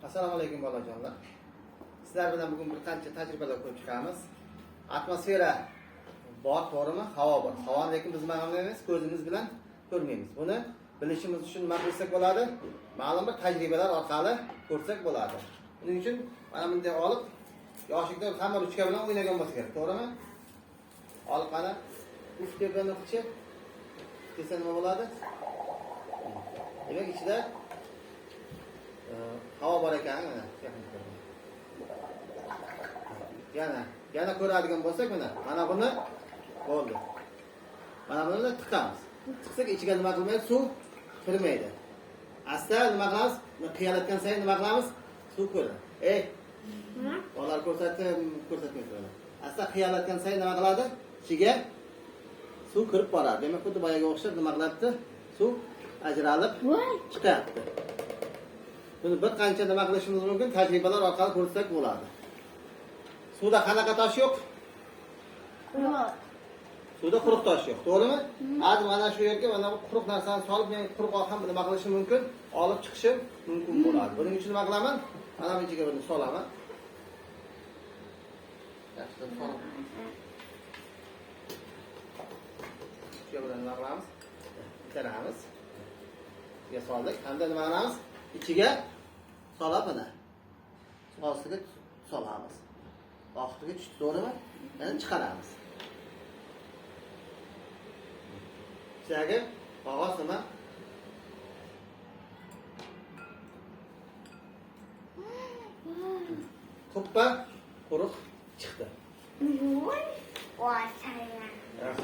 Assalomu alaykum bolajonlar. Sizlar bilan bugun bir qancha tajribalar ko'rib chiqamiz. Atmosfera bor, to'g'rimi? Havo bor. Havoni lekin biz ma'lumlaymiz, ko'zimiz bilan ko'rmaymiz. Buni bilishimiz uchun nima qilsak bo'ladi? Ma'lum bir tajribalar orqali ko'rsak bo'ladi. Buning uchun mana bunday olib, yoshlikda hamma ruchka bilan o'ynagan bo'lsa kerak, to'g'rimi? Olib qana, uch tepani qichi desa nima bo'ladi? Demak, ichida havo bor ekan, mana yana ko'radigan bo'lsak, mana buni bo'ldi. Mana buni tiqamiz. Tiqsak ichiga nima qilmaydi? Suv kirmaydi. Asta nima qilamiz? Qiyalatgan sayin nima qilamiz? Suv kiradi. Bolalar ko'rsatmaydi. Asta qiyalatgan sayin nima qiladi? Ichiga suv kirib boradi. Demak, xuddi boyaga o'xshab nima qilyapti? Suv ajralib chiqyapti. Buni bir qancha nima qilishimiz mumkin? Tajribalar orqali ko'rsak bo'ladi. Suvda qanaqa tosh yo'q? Suvda quruq tosh yo'q, to'g'rimi? Hozir mana shu yerga mana bu quruq narsani solib, men quruq ham nima qilishim mumkin? Olib chiqishim mumkin bo'ladi. Buning uchun nima qilaman? Mana bu ichiga buni solaman. Yaxshilab solib. Ichiga buni nima qilamiz? Bitiramiz. Ichiga soldik. Hamda nima qilamiz? İçiga solib mana ostiga solamiz. Oxiriga tushdi, to'g'rimi? Yana chiqaramiz. Ichidagi qog'oz nima? Quppa quruq chiqdi.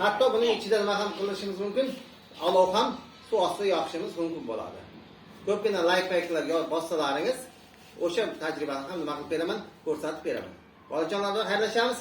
Hatto buning ichida nima ham qilishimiz mumkin? Olov ham suv ostida yoqishimiz mumkin bo'ladi. Ko'pgina like-packlar bossalaringiz o'sha tajribani ham nima qilib beraman, ko'rsatib beraman. Bolajonlar bilan xayrlashamiz.